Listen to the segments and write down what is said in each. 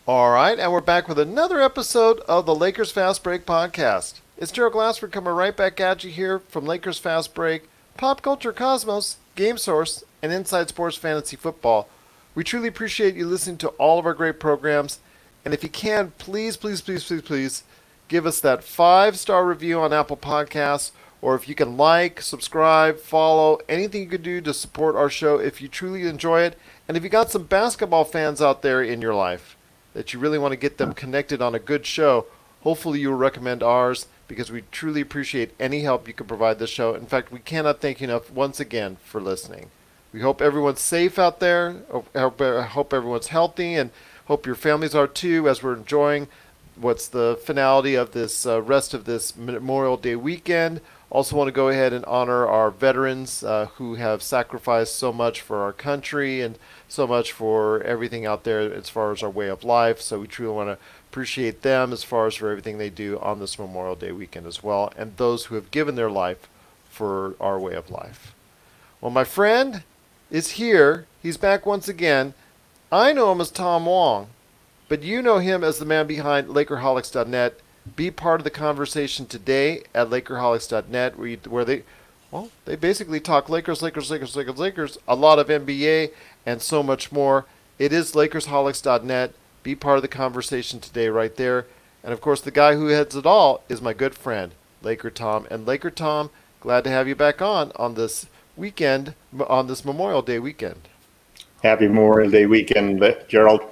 All right, and we're back with another episode of the Lakers Fast Break podcast. It's Gerald Glassford coming right back at you here from Lakers Fast Break, Pop Culture Cosmos, Game Source, and Inside Sports Fantasy Football. We truly appreciate you listening to all of our great programs, and if you can, please give us that 5-star review on Apple Podcasts, or if you can like, subscribe, follow, anything you can do to support our show if you truly enjoy it, and if you got some basketball fans out there in your life that you really want to get them connected on a good show, hopefully you'll recommend ours because we truly appreciate any help you can provide this show. In fact, we cannot thank you enough once again for listening. We hope everyone's safe out there. I hope everyone's healthy and hope your families are too as we're enjoying what's the finality of this rest of this Memorial Day weekend. Also want to go ahead and honor our veterans who have sacrificed so much for our country and so much for everything out there as far as our way of life. So we truly want to appreciate them as far as for everything they do on this Memorial Day weekend as well, and those who have given their life for our way of life. Well, my friend is here. He's back once again. I know him as Tom Wong, but you know him as the man behind LakerHolics.net. Be part of the conversation today at LakerHolics.net, where they basically talk Lakers, a lot of NBA, and so much more. It is LakerHolics.net. Be part of the conversation today right there. And, of course, the guy who heads it all is my good friend, LakerTom. And, LakerTom, glad to have you back on this weekend, on this Memorial Day weekend. Happy Memorial Day weekend, Gerald.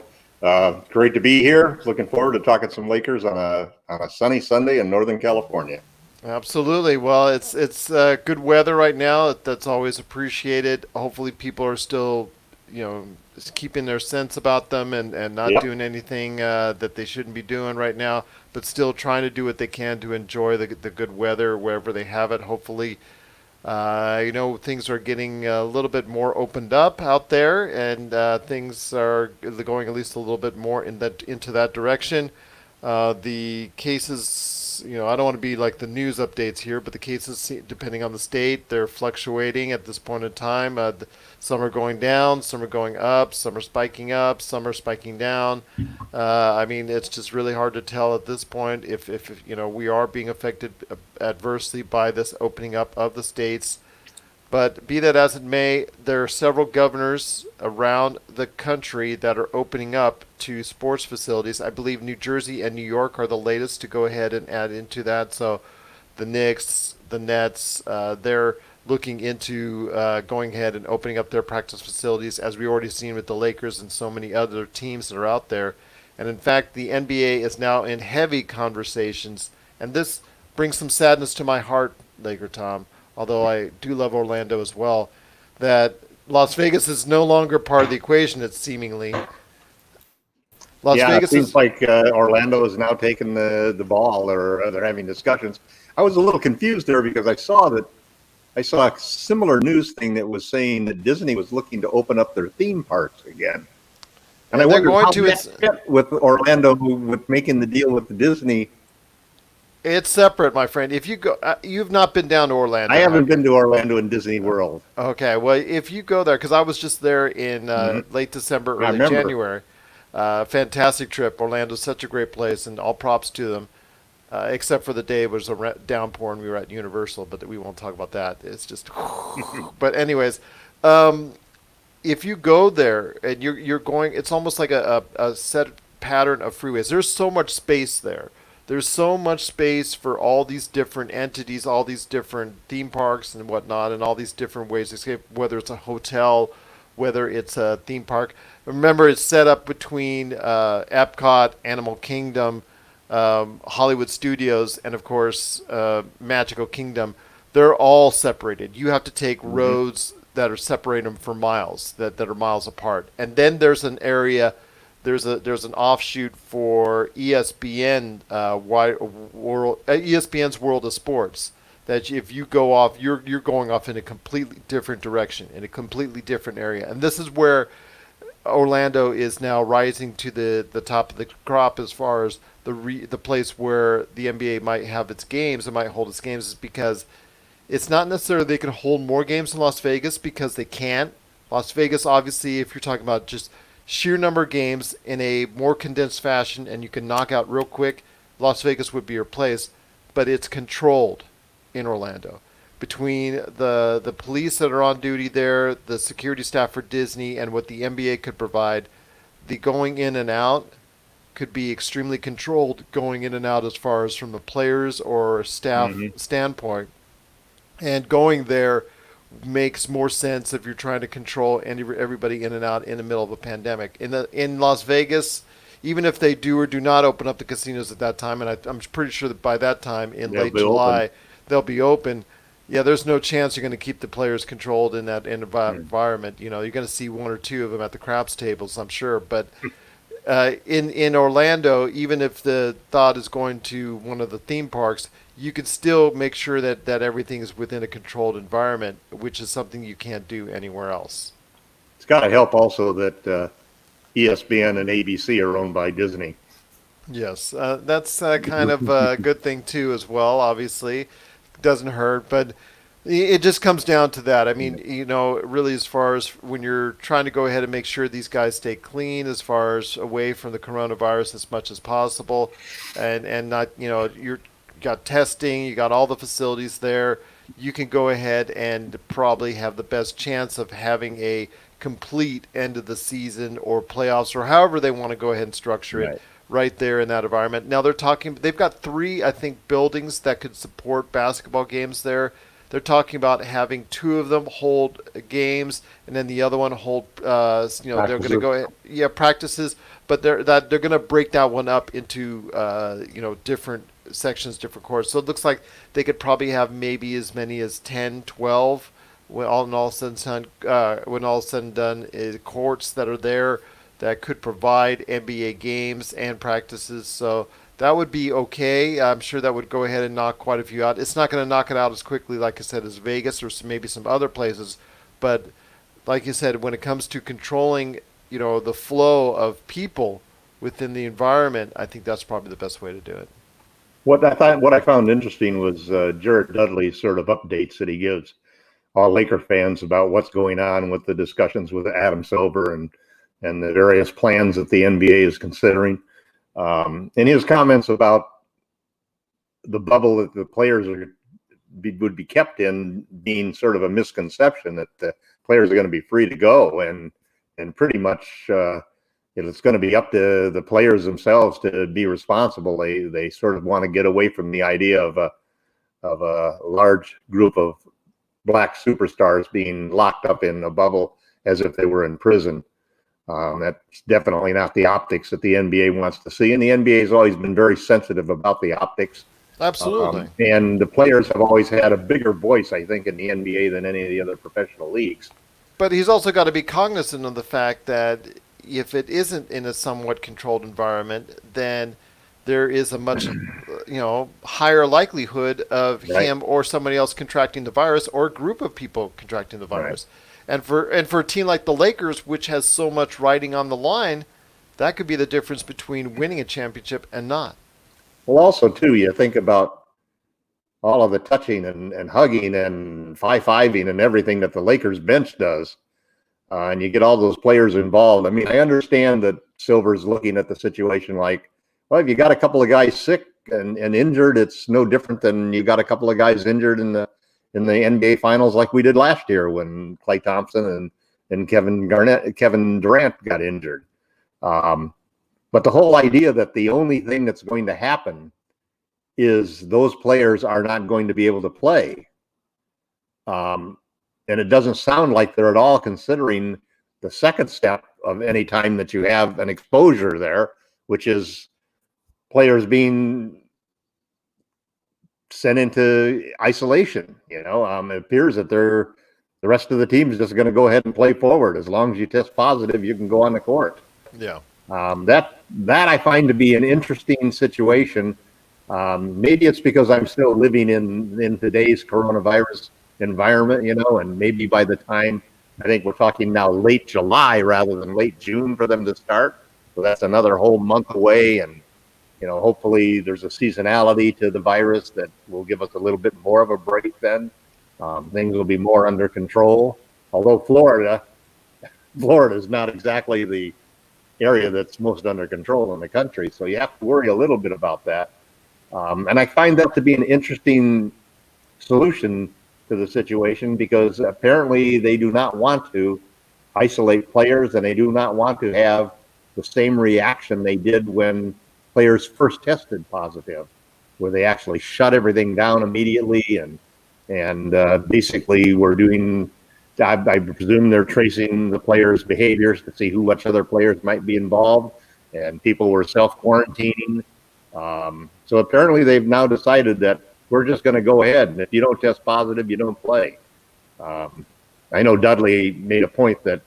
Great to be here. Looking forward to talking some Lakers on a sunny Sunday in Northern California. Absolutely. Well, it's good weather right now. That's always appreciated. Hopefully, people are still, just keeping their sense about them and not doing anything that they shouldn't be doing right now, but still trying to do what they can to enjoy the good weather wherever they have it. Hopefully, things are getting a little bit more opened up out there, and things are going at least a little bit more into that direction. The cases, I don't want to be like the news updates here, but the cases, depending on the state, they're fluctuating at this point in time. Some are going down, some are going up, some are spiking up, some are spiking down. It's just really hard to tell at this point if we are being affected adversely by this opening up of the states. But be that as it may, there are several governors around the country that are opening up to sports facilities. I believe New Jersey and New York are the latest to go ahead and add into that. So the Knicks, the Nets, they're looking into going ahead and opening up their practice facilities, as we already seen with the Lakers and so many other teams that are out there. And in fact, the NBA is now in heavy conversations, and this brings some sadness to my heart, LakerTom, although I do love Orlando as well, that Las Vegas is no longer part of the equation, it's seemingly. It seems like Orlando is now taking the ball, or they're having discussions. I was a little confused there because I saw a similar news thing that was saying that Disney was looking to open up their theme parks again. And I wonder how that fit with Orlando, with making the deal with Disney. It's separate, my friend. If you go, you've not been down to Orlando. I haven't been to Orlando and Disney World. Okay, well, if you go there, because I was just there in late December, early January. Fantastic trip. Orlando's such a great place, and all props to them. Except for the day it was a downpour and we were at Universal, but we won't talk about that. It's just, but anyways, if you go there and you're going, it's almost like a set pattern of freeways. There's so much space there. There's so much space for all these different entities, all these different theme parks and whatnot, and all these different ways to escape, whether it's a hotel, whether it's a theme park. Remember, it's set up between Epcot, Animal Kingdom, Hollywood Studios, and of course Magical Kingdom. They're all separated. You have to take roads that are separating them for miles, that are miles apart. And then there's an area, there's an offshoot for ESPN ESPN's World of Sports. That if you go off, you're going off in a completely different direction, in a completely different area. And this is where Orlando is now rising to the top of the crop as far as the place where the NBA might have its games and might hold its games, is because it's not necessarily they can hold more games in Las Vegas, because they can't. Las Vegas, obviously, if you're talking about just sheer number of games in a more condensed fashion, and you can knock out real quick, Las Vegas would be your place. But it's controlled in Orlando between the police that are on duty there, the security staff for Disney, and what the NBA could provide. The going in and out could be extremely controlled going in and out as far as from the players or staff standpoint. And going there makes more sense if you're trying to control everybody in and out in the middle of a pandemic. In Las Vegas, even if they do or do not open up the casinos at that time, and I'm pretty sure that by that time in late July they'll be open. Yeah, there's no chance you're going to keep the players controlled in that environment. You know, you're going to see one or two of them at the craps tables, I'm sure. But in Orlando, even if the thought is going to one of the theme parks, you can still make sure that everything is within a controlled environment, which is something you can't do anywhere else. It's got to help also that ESPN and ABC are owned by Disney. Yes, that's kind of a good thing too, as well. Obviously, doesn't hurt, but it just comes down to that. I mean, you know, really, as far as when you're trying to go ahead and make sure these guys stay clean, as far as away from the coronavirus as much as possible, and not, you know, you got testing, you got all the facilities there. You can go ahead and probably have the best chance of having a complete end of the season or playoffs or however they want to go ahead and structure it right there in that environment. Now they've got 3, I think, buildings that could support basketball games there. They're talking about having 2 of them hold games and then the other one hold, practices. They're going to go ahead, practices, but they're going to break that one up into, different sections, different courts. So it looks like they could probably have maybe as many as 10, 12 when all is said and done, courts that are there that could provide NBA games and practices. So that would be okay. I'm sure that would go ahead and knock quite a few out. It's not going to knock it out as quickly, like I said, as Vegas or maybe some other places. But like you said, when it comes to controlling, the flow of people within the environment, I think that's probably the best way to do it. What I found interesting was Jared Dudley's sort of updates that he gives all Laker fans about what's going on with the discussions with Adam Silver and the various plans that the NBA is considering. And his comments about the bubble that the players would be kept in being sort of a misconception that the players are going to be free to go and pretty much it's going to be up to the players themselves to be responsible. They sort of want to get away from the idea of a large group of black superstars being locked up in a bubble as if they were in prison. That's definitely not the optics that the NBA wants to see. And the NBA has always been very sensitive about the optics. Absolutely. And the players have always had a bigger voice, I think, in the NBA than any of the other professional leagues. But he's also got to be cognizant of the fact that if it isn't in a somewhat controlled environment, then there is a much, higher likelihood of him or somebody else contracting the virus or a group of people contracting the virus. And for a team like the Lakers, which has so much riding on the line, that could be the difference between winning a championship and not. Well, also, too, you think about all of the touching and hugging and high-fiving and everything that the Lakers bench does, and you get all those players involved. I mean, I understand that Silver's looking at the situation like, well, if you got a couple of guys sick and injured, it's no different than you got a couple of guys injured in the NBA Finals like we did last year when Klay Thompson and Kevin Durant got injured. But the whole idea that the only thing that's going to happen is those players are not going to be able to play. And it doesn't sound like they're at all considering the second step of any time that you have an exposure there, which is players being sent into isolation. It appears that the rest of the team is just going to go ahead and play forward. As long as you test positive, you can go on the court. Yeah. That I find to be an interesting situation. Maybe it's because I'm still living in today's coronavirus environment, and maybe by the time, I think we're talking now late July rather than late June for them to start. So that's another whole month away. And, hopefully there's a seasonality to the virus that will give us a little bit more of a break then. Things will be more under control. Although Florida is not exactly the area that's most under control in the country. So you have to worry a little bit about that. And I find that to be an interesting solution to the situation because apparently they do not want to isolate players and they do not want to have the same reaction they did when players first tested positive, where they actually shut everything down immediately and basically were doing. I presume they're tracing the players' behaviors to see which other players might be involved, and people were self quarantining. So apparently, they've now decided that we're just going to go ahead, and if you don't test positive, you don't play. I know Dudley made a point that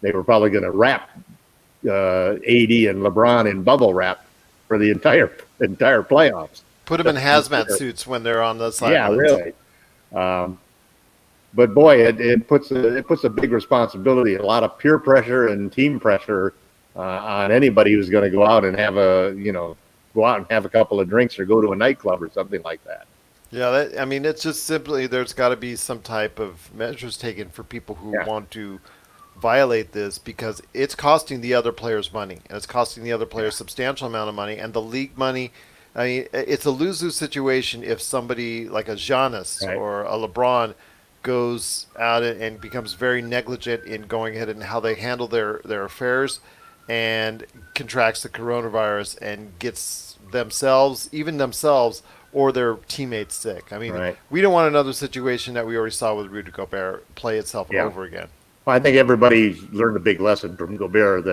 they were probably going to wrap AD and LeBron in bubble wrap for the entire playoffs. Put them in hazmat suits when they're on the sidelines. Yeah, really. But boy, it puts a big responsibility, a lot of peer pressure and team pressure on anybody who's going to go out and go out and have a couple of drinks or go to a nightclub or something like that. Yeah, I mean, it's just simply there's got to be some type of measures taken for people who want to violate this because it's costing the other players money and it's costing the other players substantial amount of money and the league money. I mean, it's a lose-lose situation if somebody like a Giannis or a LeBron goes out and becomes very negligent in going ahead and how they handle their affairs and contracts the coronavirus and gets themselves or their teammates sick. I mean, we don't want another situation that we already saw with Rudy Gobert play itself over again. Well, I think everybody learned a big lesson from Gobert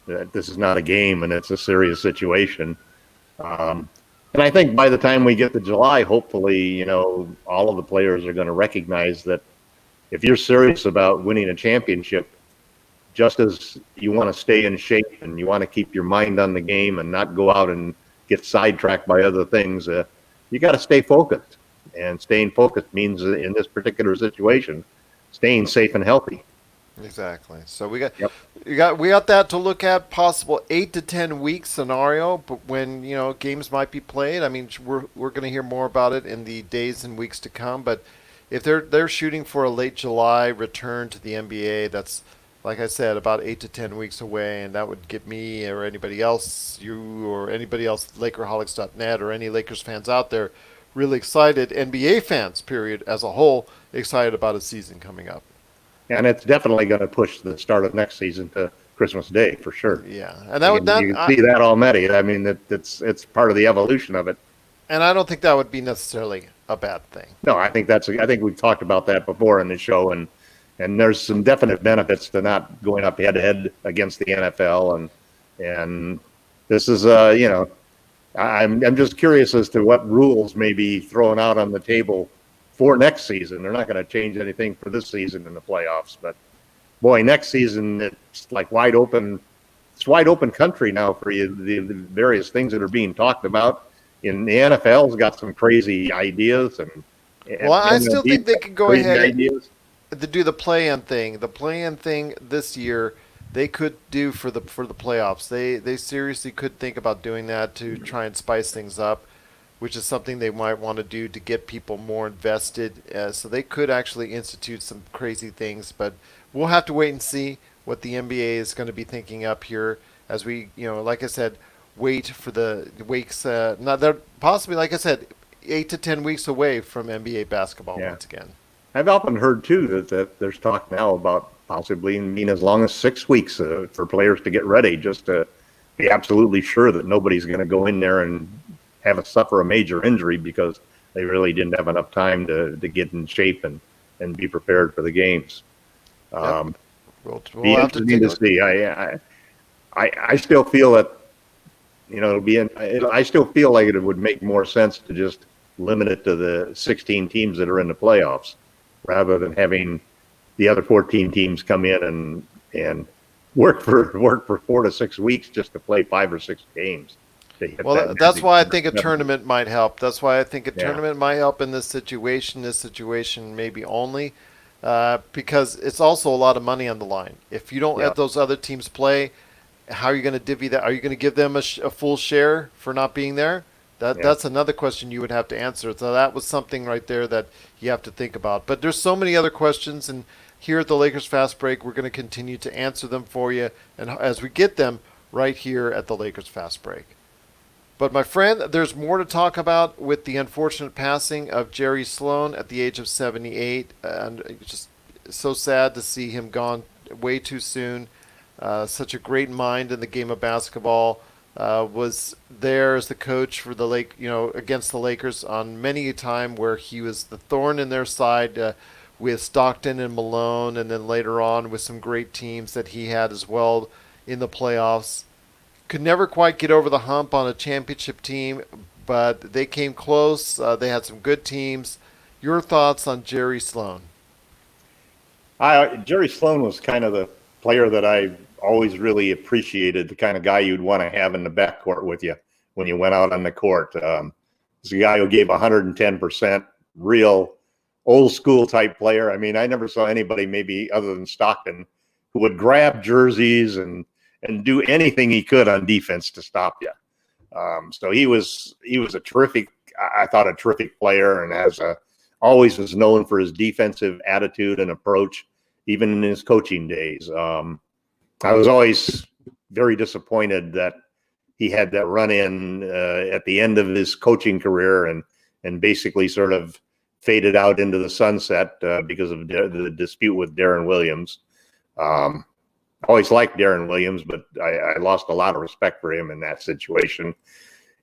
that this is not a game and it's a serious situation. And I think by the time we get to July, hopefully, all of the players are going to recognize that if you're serious about winning a championship, just as you want to stay in shape and you want to keep your mind on the game and not go out and get sidetracked by other things, you got to stay focused. And staying focused means, in this particular situation, staying safe and healthy. Exactly. So we got that to look at, possible 8 to 10 week scenario, but when games might be played. I mean, we're going to hear more about it in the days and weeks to come. But if they're shooting for a late July return to the NBA, that's, like I said, about 8 to 10 weeks away, and that would get me or anybody else, you or anybody else, Lakerholics.net or any Lakers fans out there, really excited. NBA fans, period, as a whole, excited about a season coming up. And it's definitely going to push the start of next season to Christmas Day for sure. Yeah, and you can see that already. I mean, it's part of the evolution of it. And I don't think that would be necessarily a bad thing. No, I think we've talked about that before in the show, and there's some definite benefits to not going up head to head against the NFL, and this is I'm just curious as to what rules may be thrown out on the table for next season. They're not going to change anything for this season in the playoffs, but boy, next season it's like wide open. It's wide open country now for you. The various things that are being talked about in the NFL's got some crazy ideas, I still think they could go ahead to do the play-in thing. The play-in thing this year they could do for the playoffs. They seriously could think about doing that to try and spice things up, which is something they might want to do to get people more invested. So they could actually institute some crazy things, but we'll have to wait and see what the NBA is going to be thinking up here as we, like I said, wait for the weeks. They're possibly, like I said, 8 to 10 weeks away from NBA basketball once again. I've often heard too that there's talk now about possibly being as long as 6 weeks for players to get ready, just to be absolutely sure that nobody's going to go in there and suffer a major injury because they really didn't have enough time to get in shape and be prepared for the games. We'll be interesting to see. I still feel that I still feel like it would make more sense to just limit it to the 16 teams that are in the playoffs, rather than having the other 14 teams come in and work for 4 to 6 weeks just to play 5 or 6 games. Well, that's why I think a tournament might help. That's why I think a tournament might help in this situation. This situation maybe only because it's also a lot of money on the line. If you don't let those other teams play, how are you going to divvy that? Are you going to give them a full share for not being there? That's another question you would have to answer. So that was something right there that you have to think about. But there's so many other questions, and here at the Lakers Fast Break. We're going to continue to answer them for you, and as we get them right here at the Lakers Fast Break. But my friend, there's more to talk about with the unfortunate passing of Jerry Sloan at the age of 78, and it's just so sad to see him gone way too soon. Such a great mind in the game of basketball. Was there as the coach for the against the Lakers on many a time where he was the thorn in their side with Stockton and Malone, and then later on with some great teams that he had as well in the playoffs. Could never quite get over the hump on a championship team, but they came close. They had some good teams. Your thoughts on Jerry Sloan? Jerry Sloan was kind of the player that I always really appreciated, the kind of guy you'd want to have in the backcourt with you when you went out on the court. He's a guy who gave 110%, real old school type player. I mean, I never saw anybody, maybe other than Stockton, who would grab jerseys and do anything he could on defense to stop you. So he was a terrific, I thought, a terrific player, and always was known for his defensive attitude and approach, even in his coaching days. I was always very disappointed that he had that run-in at the end of his coaching career and basically sort of faded out into the sunset because of the dispute with Darren Williams. Always liked Darren Williams, but I lost a lot of respect for him in that situation.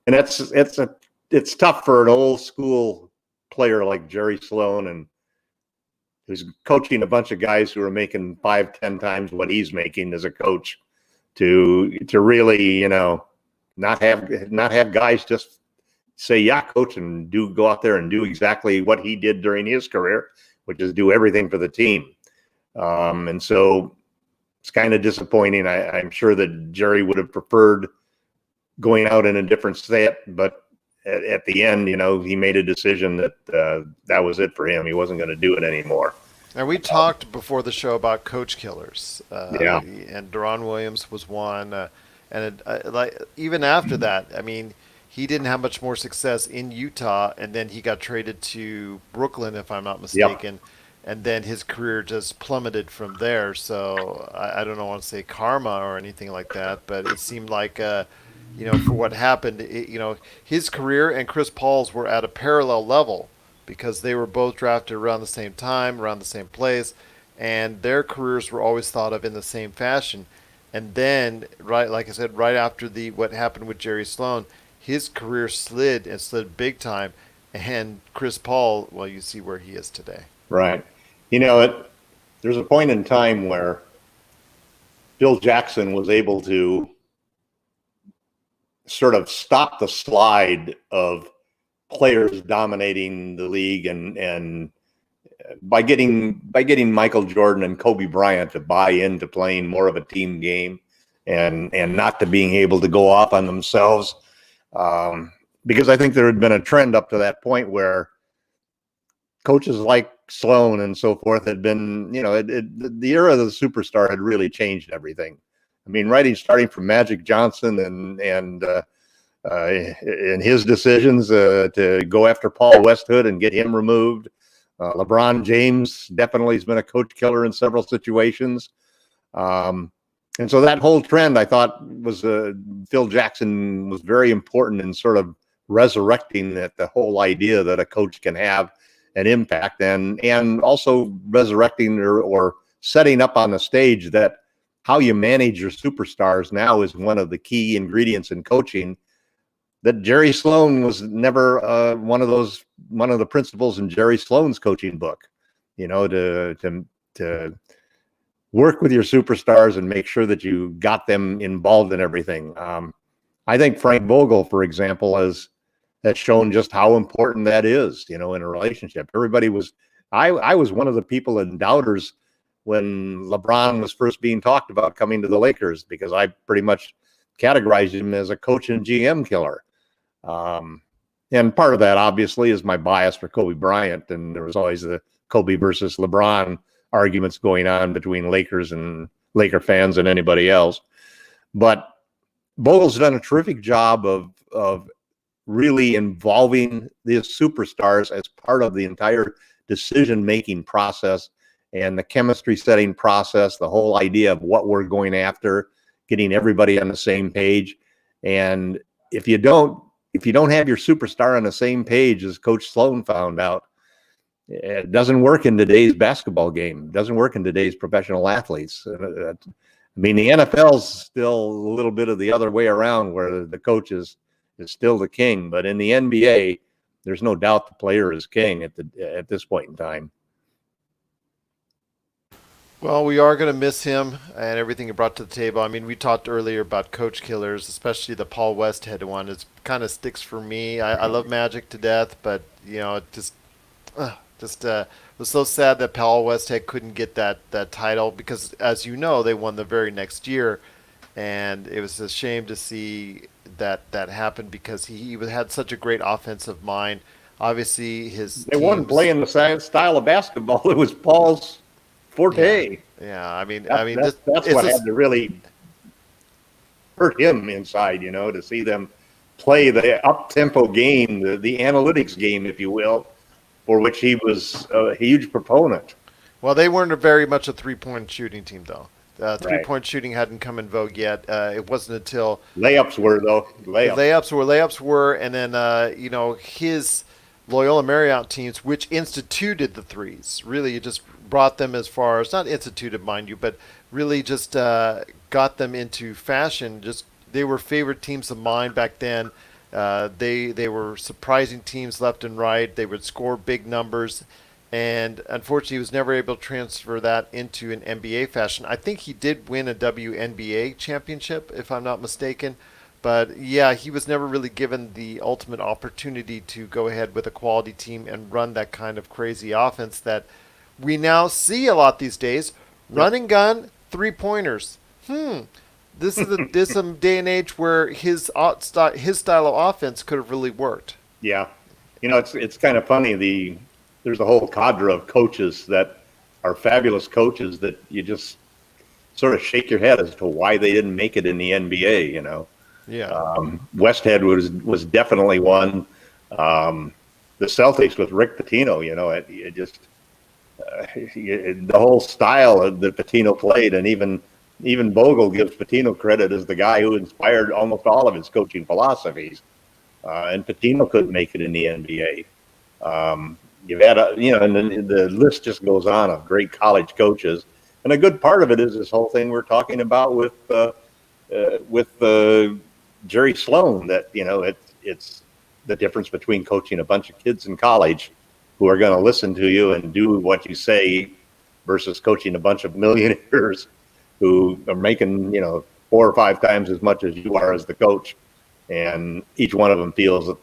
And it's tough for an old school player like Jerry Sloan, and who's coaching a bunch of guys who are making 5-10 times what he's making as a coach, to really, not have guys just say, yeah, coach, and go out there and do exactly what he did during his career, which is do everything for the team. And so it's kind of disappointing. I'm sure that Jerry would have preferred going out in a different set, but at the end, he made a decision that that was it for him. He wasn't going to do it anymore. And we talked before the show about coach killers. Yeah. And Deron Williams was one. Even after that, I mean, he didn't have much more success in Utah, and then he got traded to Brooklyn, if I'm not mistaken. Yep. And then his career just plummeted from there. So I don't want to say karma or anything like that, but it seemed like, for what happened, his career and Chris Paul's were at a parallel level because they were both drafted around the same time, around the same place, and their careers were always thought of in the same fashion. And then, right, like I said, right after what happened with Jerry Sloan, his career slid big time, and Chris Paul, well, you see where he is today. Right. There's a point in time where Phil Jackson was able to sort of stop the slide of players dominating the league, and by getting Michael Jordan and Kobe Bryant to buy into playing more of a team game and not to being able to go off on themselves. Because I think there had been a trend up to that point where coaches like Sloan and so forth had been, the era of the superstar had really changed everything. I mean, starting from Magic Johnson and his decisions to go after Paul Westhood and get him removed. LeBron James definitely has been a coach killer in several situations. And so that whole trend, I thought, was Phil Jackson was very important in sort of resurrecting the whole idea that a coach can have an impact, and also resurrecting or setting up on the stage that how you manage your superstars now is one of the key ingredients in coaching. That Jerry Sloan was never one of the principles in Jerry Sloan's coaching book, to work with your superstars and make sure that you got them involved in everything. I think Frank Vogel, for example, has shown just how important that is, in a relationship. I was one of the people and doubters when LeBron was first being talked about coming to the Lakers, because I pretty much categorized him as a coach and GM killer. And part of that obviously is my bias for Kobe Bryant. And there was always the Kobe versus LeBron arguments going on between Lakers and Laker fans and anybody else. But Vogel's done a terrific job of really involving these superstars as part of the entire decision-making process and the chemistry setting process, the whole idea of what we're going after, getting everybody on the same page. And if you don't have your superstar on the same page, as Coach Sloan found out, it doesn't work in today's basketball game. It doesn't work in today's professional athletes. I mean, the NFL's still a little bit of the other way around, where the coach is still the king. But in the NBA, there's no doubt the player is king at this point in time. Well, we are going to miss him and everything he brought to the table. I mean, we talked earlier about coach killers, especially the Paul Westhead one. It kind of sticks for me. I love Magic to death, but it just was so sad that Paul Westhead couldn't get that title because, as you know, they won the very next year, and it was a shame to see that happen because he had such a great offensive mind. Obviously, they weren't playing the same style of basketball. It was Paul's forte. Yeah. I mean, that's what had to really hurt him inside, to see them play the up-tempo game, the analytics game, if you will, for which he was a huge proponent. Well, they weren't very much a three-point shooting team, though. Three-point shooting hadn't come in vogue yet. It wasn't until layups were, though. Layups were, and then his Loyola Marymount teams, which instituted the threes, really just brought them as far as, not instituted, mind you, but really just got them into fashion. Just they were favorite teams of mine back then. They were surprising teams left and right. They would score big numbers, and unfortunately, he was never able to transfer that into an NBA fashion. I think he did win a WNBA championship, if I'm not mistaken. But yeah, he was never really given the ultimate opportunity to go ahead with a quality team and run that kind of crazy offense that we now see a lot these days. Run and gun, three-pointers. This is a day and age where his style of offense could have really worked. Yeah. It's kind of funny. There's a whole cadre of coaches that are fabulous coaches that you just sort of shake your head as to why they didn't make it in the NBA, Yeah. Westhead was definitely one. The Celtics with Rick Pitino, it just the whole style that Pitino played, and even Bogle gives Pitino credit as the guy who inspired almost all of his coaching philosophies. And Pitino couldn't make it in the NBA. You've had and the list just goes on of great college coaches, and a good part of it is this whole thing we're talking about with Jerry Sloan, that it's the difference between coaching a bunch of kids in college who are going to listen to you and do what you say versus coaching a bunch of millionaires who are making 4 or 5 times as much as you are as the coach, and each one of them feels that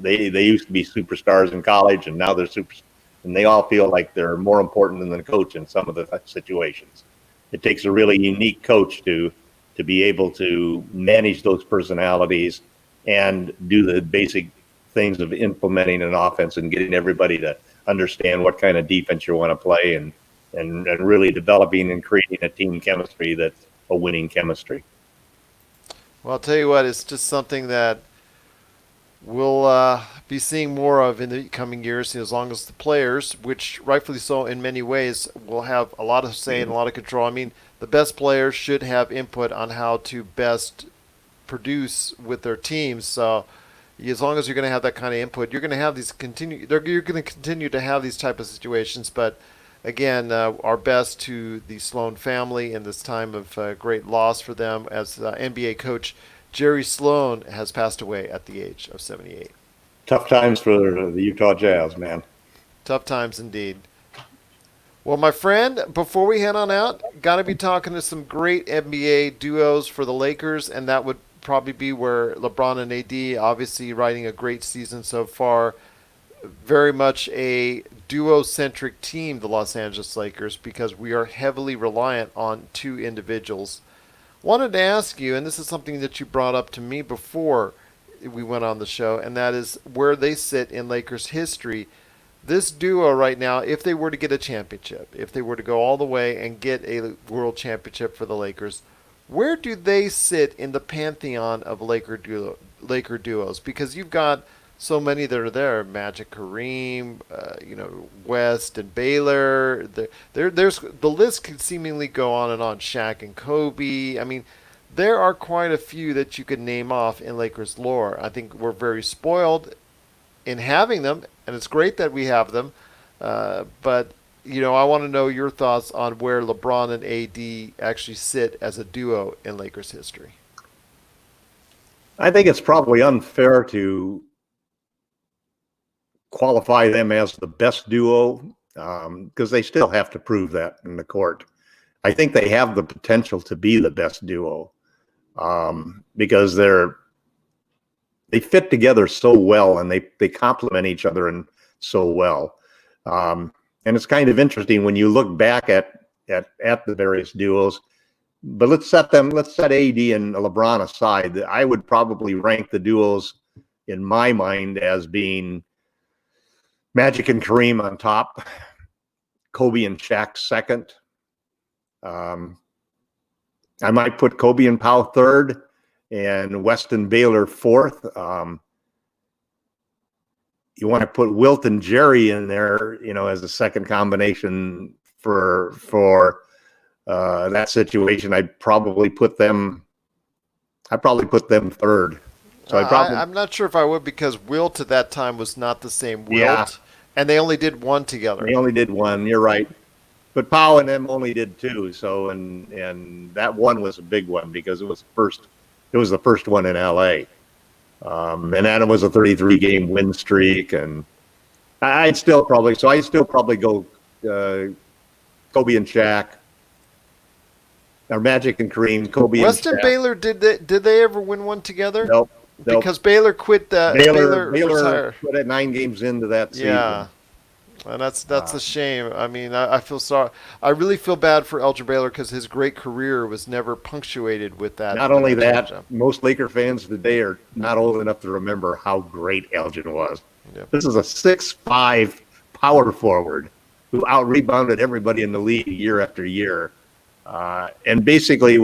they used to be superstars in college and now they're and they all feel like they're more important than the coach in some of the situations. It takes a really unique coach to be able to manage those personalities and do the basic things of implementing an offense and getting everybody to understand what kind of defense you want to play, and really developing and creating a team chemistry that's a winning chemistry. Well, I'll tell you what, it's just something that we'll be seeing more of in the coming years, as long as the players, which rightfully so in many ways, will have a lot of say and a lot of control. I mean, the best players should have input on how to best produce with their teams. So as long as you're going to have that kind of input, you're going to have you're going to continue to have these type of situations. But again, our best to the Sloan family in this time of great loss for them, as NBA coach Jerry Sloan has passed away at the age of 78. Tough times for the Utah Jazz, man. Tough times indeed. Well, my friend, before we head on out, got to be talking to some great NBA duos for the Lakers, and that would probably be where LeBron and AD, obviously riding a great season so far. Very much a duo-centric team, the Los Angeles Lakers, because we are heavily reliant on 2 individuals. Wanted to ask you, and this is something that you brought up to me before we went on the show, and that is where they sit in Lakers history. This duo right now, if they were to get a championship, if they were to go all the way and get a world championship for the Lakers, where do they sit in the pantheon of Laker duos? Because you've got so many that are there. Magic, Kareem, West and Baylor. There's the list can seemingly go on and on. Shaq and Kobe. I mean, there are quite a few that you could name off in Lakers lore. I think we're very spoiled in having them, and it's great that we have them. But I want to know your thoughts on where LeBron and AD actually sit as a duo in Lakers history. I think it's probably unfair to qualify them as the best duo because they still have to prove that in the court. I think they have the potential to be the best duo because they fit together so well and they complement each other and so well. And it's kind of interesting when you look back at the various duos. But let's set AD and LeBron aside. I would probably rank the duos in my mind as being Magic and Kareem on top, Kobe and Shaq second. I might put Kobe and Powell third, and West and Baylor fourth. You want to put Wilt and Jerry in there, as a second combination for that situation. I'd probably put them third. So I'm not sure if I would, because Wilt at that time was not the same Wilt, Yeah. and they only did one together. They only did one. You're right, but Powell and them only did two. So and that one was a big one because it was the first one in LA, and then it was a 33 game win streak, and I'd still probably go Kobe and Shaq. Or Magic and Kareem, Kobe West and and Shaq. Baylor, did they ever win one together? Nope. Because Baylor quit that. Baylor retired. put it 9 games into that season. Yeah, and that's a shame. I mean, I feel sorry. I really feel bad for Elgin Baylor because his great career was never punctuated with that. Not only that, touchdown. most Laker fans today are not old enough to remember how great Elgin was. Yep. This is a 6'5" power forward who out-rebounded everybody in the league year after year. And basically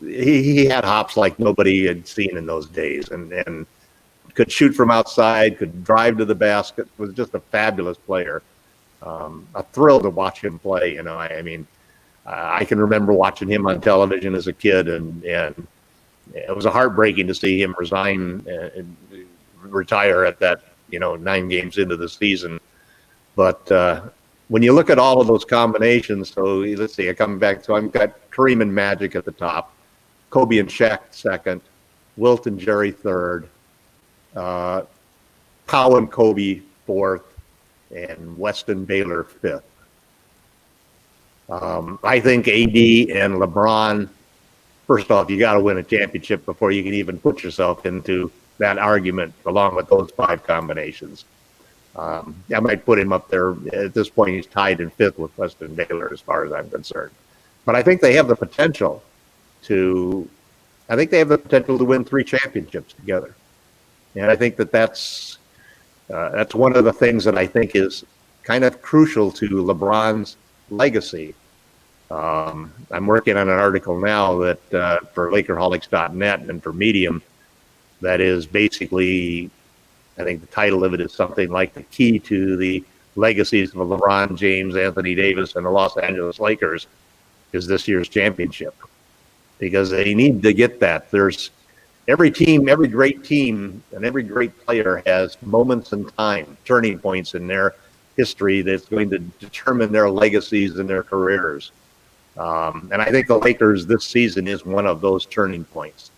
he had hops like nobody had seen in those days, and could shoot from outside, could drive to the basket, was just a fabulous player. A thrill to watch him play. I mean, I can remember watching him on television as a kid, and it was heartbreaking to see him resign and retire at that, 9 games into the season. But when you look at all of those combinations, so let's see, coming back, so I've got Kareem and Magic at the top, Kobe and Shaq second, Wilt and Jerry third, Powell and Kobe fourth, and West and Baylor fifth. I think AD and LeBron, first off, you got to win a championship before you can even put yourself into that argument along with those 5 combinations. I might put him up there. At this point, he's tied in 5th with West and Baylor as far as I'm concerned. But I think they have the potential to win 3 championships together. And I think that's one of the things that I think is kind of crucial to LeBron's legacy. I'm working on an article now that for Lakerholics.net and for Medium that is basically, I think the title of it is something like the key to the legacies of LeBron James, Anthony Davis, and the Los Angeles Lakers is this year's championship, because they need to get that. There's every great team and every great player has moments in time, turning points in their history that's going to determine their legacies and their careers. And I think the Lakers this season is one of those turning points.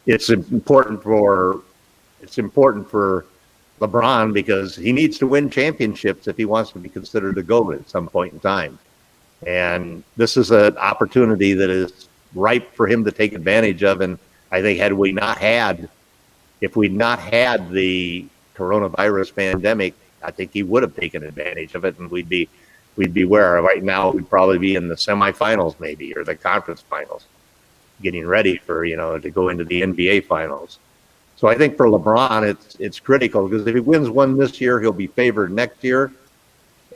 It's important for LeBron because he needs to win championships if he wants to be considered a GOAT at some point in time. And this is an opportunity that is ripe for him to take advantage of. And I think if we'd not had the coronavirus pandemic, I think he would have taken advantage of it, and we'd be where right now we'd probably be in the semifinals maybe, or the conference finals, getting ready for, to go into the NBA finals. So I think for LeBron, it's critical, because if he wins one this year, he'll be favored next year.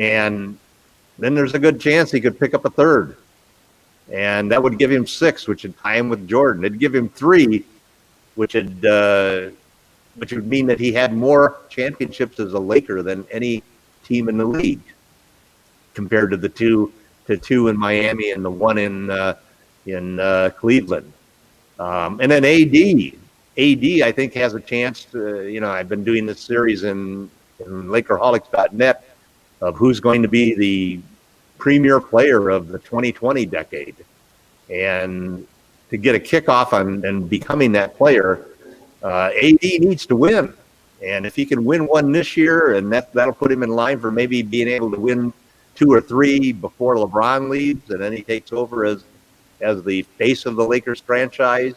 And then there's a good chance he could pick up a third. And that would give him 6, which would tie him with Jordan. It'd give him 3, which would which would mean that he had more championships as a Laker than any team in the league, compared to the two in Miami and the one in Cleveland. And then AD, I think, has a chance to, I've been doing this series in Lakerholics.net of who's going to be the premier player of the 2020 decade. And to get a kickoff on and becoming that player, AD needs to win. And if he can win one this year, and that'll put him in line for maybe being able to win 2 or 3 before LeBron leaves, and then he takes over as the face of the Lakers franchise,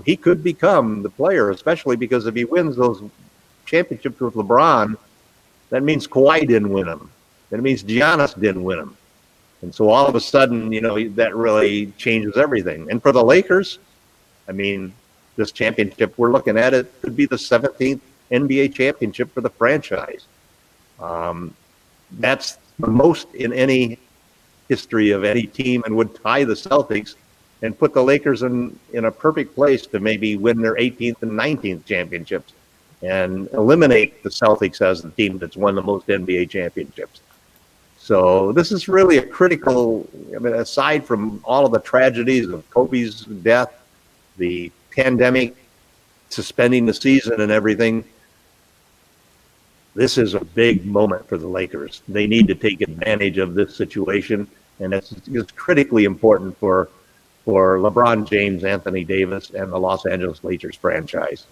he could become the player, especially because if he wins those championships with LeBron, that means Kawhi didn't win them. That means Giannis didn't win them. And so all of a sudden, that really changes everything. And for the Lakers, I mean, this championship we're looking at, it could be the 17th NBA championship for the franchise. That's the most in any history of any team, and would tie the Celtics and put the Lakers in a perfect place to maybe win their 18th and 19th championships and eliminate the Celtics as the team that's won the most NBA championships. So this is really a critical, aside from all of the tragedies of Kobe's death, the pandemic, suspending the season and everything, this is a big moment for the Lakers. They need to take advantage of this situation, and it's critically important for LeBron James, Anthony Davis, and the Los Angeles Lakers franchise.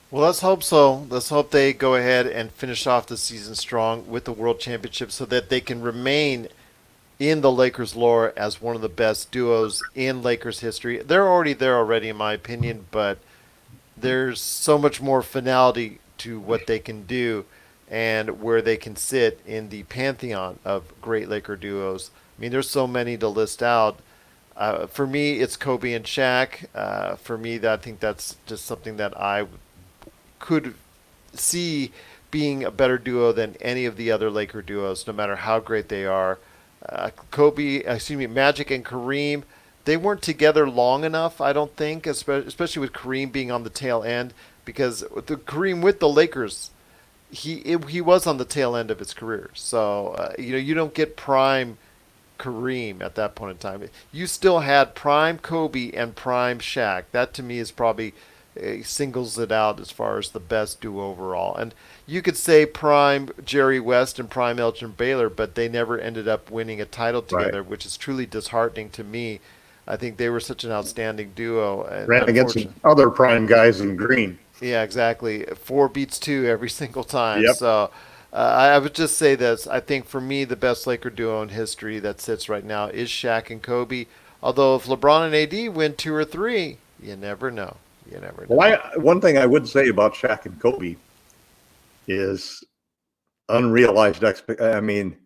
Well, let's hope so. Let's hope they go ahead and finish off the season strong with the World Championship so that they can remain in the Lakers lore as one of the best duos in Lakers history. They're already there already, in my opinion, but there's so much more finality to what they can do and where they can sit in the pantheon of great Laker duos. I mean, there's so many to list out. For me, it's Kobe and Shaq. For me, I think that's just something that I could see being a better duo than any of the other Laker duos, no matter how great they are. Magic and Kareem, they weren't together long enough, I don't think, especially with Kareem being on the tail end, because Kareem with the Lakers, he was on the tail end of his career. So you don't get prime Kareem at that point in time. You still had prime Kobe and prime Shaq. That to me is probably singles it out as far as the best duo overall. And you could say prime Jerry West and prime Elgin Baylor, but they never ended up winning a title together, right, which is truly disheartening to me. I think they were such an outstanding duo. And ran against some other prime guys in green. Yeah, exactly. 4 beats 2 every single time. Yep. So I would just say this. I think for me, the best Laker duo in history that sits right now is Shaq and Kobe. Although if LeBron and AD win 2 or 3, you never know. You never know. Well, one thing I would say about Shaq and Kobe is unrealized I mean,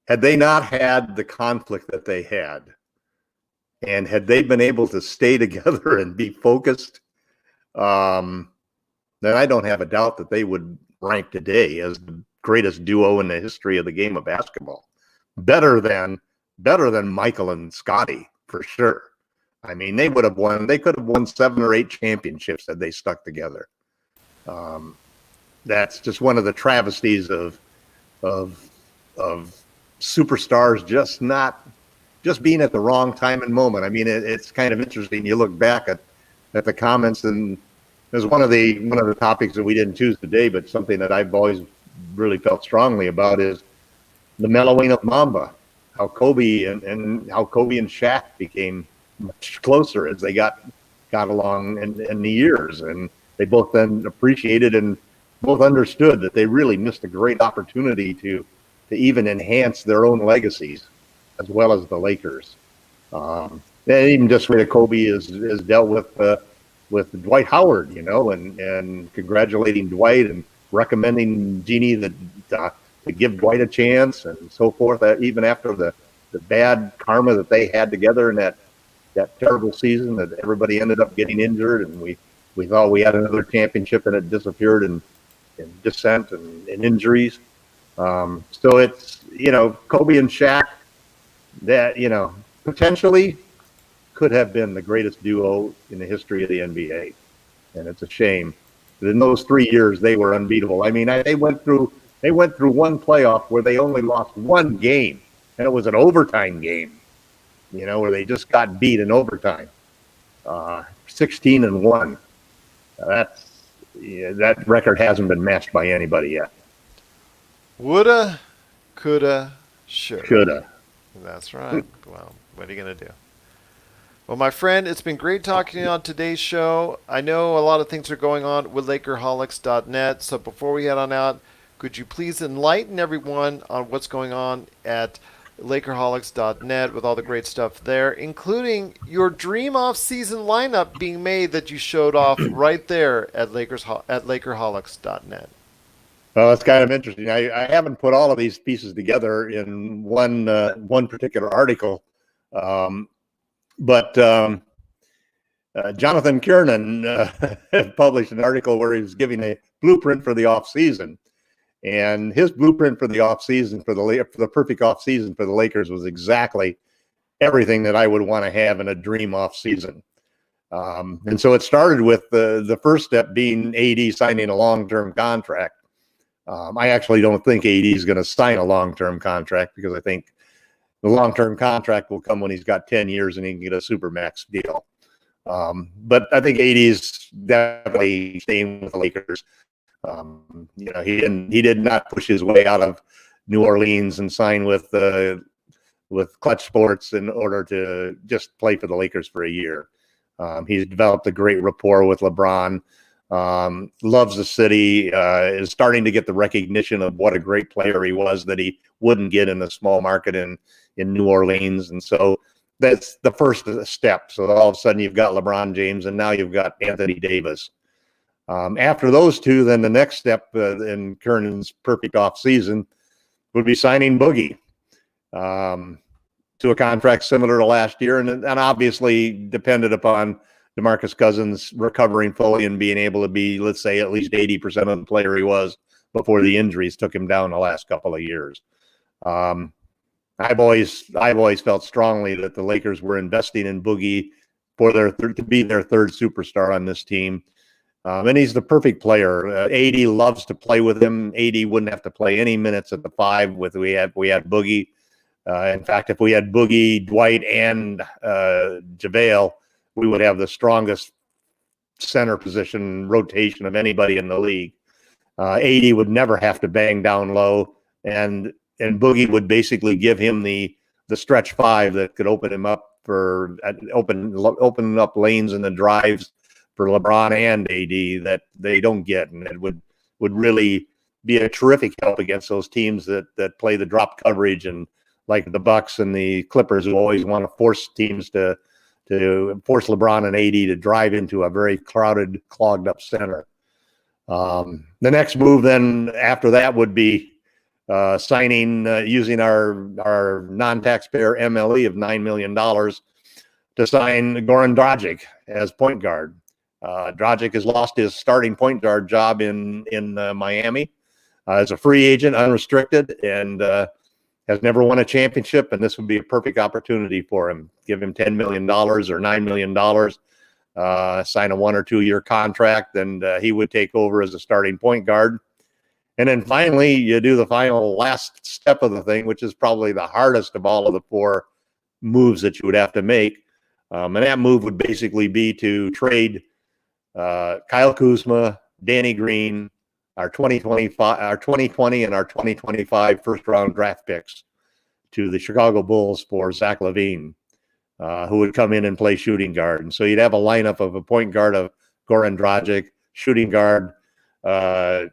had they not had the conflict that they had, and had they been able to stay together and be focused, then I don't have a doubt that they would rank today as the greatest duo in the history of the game of basketball. Better than Michael and Scotty, for sure. I mean, they could have won 7 or 8 championships had they stuck together. That's just one of the travesties of superstars just being at the wrong time and moment. I mean, it's kind of interesting. You look back at the comments, and there's one of the topics that we didn't choose today, but something that I've always really felt strongly about is the mellowing of Mamba. How Kobe and Shaq became much closer as they got along in the years, and they both then appreciated and both understood that they really missed a great opportunity to even enhance their own legacies as well as the Lakers. And even just the way that Kobe is dealt with Dwight Howard, and congratulating Dwight and recommending Jeannie to give Dwight a chance and so forth. Even after the bad karma that they had together in that terrible season, that everybody ended up getting injured, and we thought we had another championship, and it disappeared in dissent and injuries. So it's, Kobe and Shaq that, potentially could have been the greatest duo in the history of the NBA. And it's a shame In those 3 years, they were unbeatable. I mean, they went through one playoff where they only lost one game, and it was an overtime game. Where they just got beat in overtime. 16-1. That record hasn't been matched by anybody yet. Woulda, coulda, shoulda. Shoulda. That's right. Well, what are you going to do? Well, my friend, it's been great talking to you on today's show. I know a lot of things are going on with Lakerholics.net, so before we head on out, could you please enlighten everyone on what's going on at Lakerholics.net with all the great stuff there, including your dream off-season lineup being made that you showed off right there at Lakerholics.net. Well, it's kind of interesting. I haven't put all of these pieces together in one particular article, but Jonathan Kiernan published an article where he was giving a blueprint for the off season, and his blueprint for the off season for the perfect off season for the Lakers was exactly everything that I would want to have in a dream off season. And so it started with the first step being AD signing a long-term contract. I actually don't think AD is going to sign a long-term contract because I think the long-term contract will come when he's got 10 years and he can get a supermax deal. But I think AD is definitely staying with the Lakers. He did not push his way out of New Orleans and sign with Clutch Sports in order to just play for the Lakers for a year. He's developed a great rapport with LeBron. Loves the city, is starting to get the recognition of what a great player he was that he wouldn't get in a small market in New Orleans. And so that's the first step. So all of a sudden you've got LeBron James and now you've got Anthony Davis. After those two, then the next step in Kiernan's perfect off season would be signing Boogie to a contract similar to last year. And obviously depended upon DeMarcus Cousins recovering fully and being able to be, let's say, at least 80% of the player he was before the injuries took him down the last couple of years. I've always felt strongly that the Lakers were investing in Boogie for to be their third superstar on this team. And he's the perfect player. AD loves to play with him. AD wouldn't have to play any minutes at the five if we had Boogie. In fact, if we had Boogie, Dwight, and JaVale, we would have the strongest center position rotation of anybody in the league. AD would never have to bang down low, and Boogie would basically give him the stretch five that could open him up for open up lanes in the drives for LeBron and AD that they don't get, and it would really be a terrific help against those teams that play the drop coverage, and like the Bucks and the Clippers, who always want to force teams to force LeBron and AD to drive into a very crowded, clogged up center. The next move then after that would be signing, using our non-taxpayer MLE of $9 million to sign Goran Dragic as point guard. Dragic has lost his starting point guard job in Miami as a free agent, unrestricted, and has never won a championship, and this would be a perfect opportunity for him. Give him $10 million or $9 million, sign a 1 or 2 year contract, and he would take over as a starting point guard. And then finally, you do the last step of the thing, which is probably the hardest of all of the 4 moves that you would have to make. And that move would basically be to trade Kyle Kuzma, Danny Green, our 2020 and our 2025 first round draft picks to the Chicago Bulls for Zach LaVine, who would come in and play shooting guard. And so you'd have a lineup of a point guard of Goran Dragic, shooting guard of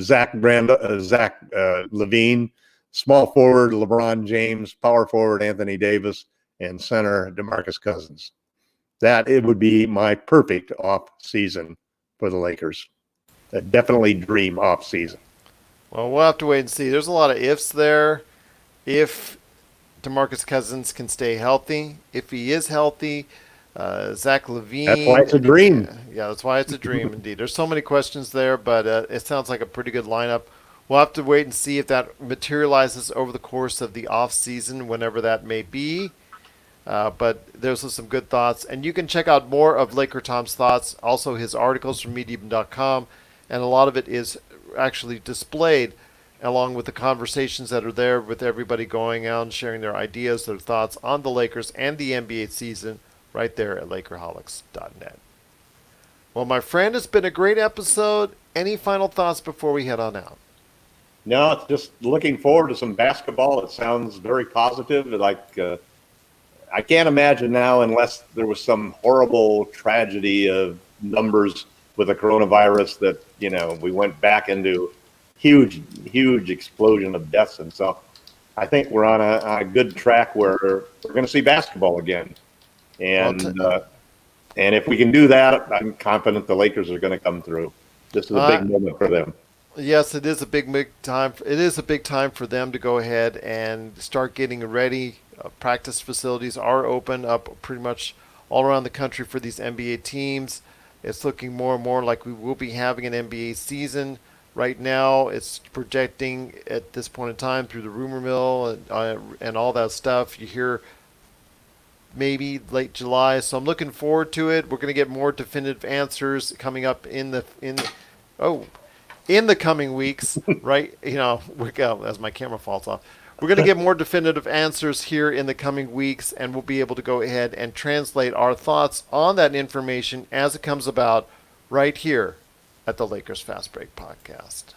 Zach LaVine, small forward Lebron James, power forward Anthony Davis, and center DeMarcus Cousins. That it would be my perfect off season for the Lakers. A definitely dream off season. Well, we'll have to wait and see. There's a lot of ifs there. If DeMarcus Cousins can stay healthy, if he is healthy, Zach LaVine. That's why it's a dream. Yeah, that's why it's a dream indeed. There's so many questions there, but it sounds like a pretty good lineup. We'll have to wait and see if that materializes over the course of the off season, whenever that may be. But there's some good thoughts. And you can check out more of LakerTom's thoughts, also his articles from Medium.com. And a lot of it is actually displayed along with the conversations that are there with everybody going out and sharing their ideas, their thoughts on the Lakers and the NBA season right there at Lakerholics.net. Well, my friend, it's been a great episode. Any final thoughts before we head on out? No, it's just looking forward to some basketball. It sounds very positive. I can't imagine now, unless there was some horrible tragedy of numbers with the coronavirus, that we went back into huge explosion of deaths and stuff. I think we're on a good track where we're going to see basketball again, and if we can do that, I'm confident the Lakers are going to come through. This is a big moment for them. Yes, it is a big time. It is a big time for them to go ahead and start getting ready. Practice facilities are open up pretty much all around the country for these NBA teams. It's looking more and more like we will be having an NBA season. Right now, it's projecting at this point in time through the rumor mill and all that stuff. You hear maybe late July, so I'm looking forward to it. We're going to get more definitive answers coming up in the coming weeks, right? As my camera falls off. We're going to get more definitive answers here in the coming weeks, and we'll be able to go ahead and translate our thoughts on that information as it comes about right here at the Lakers Fast Break Podcast.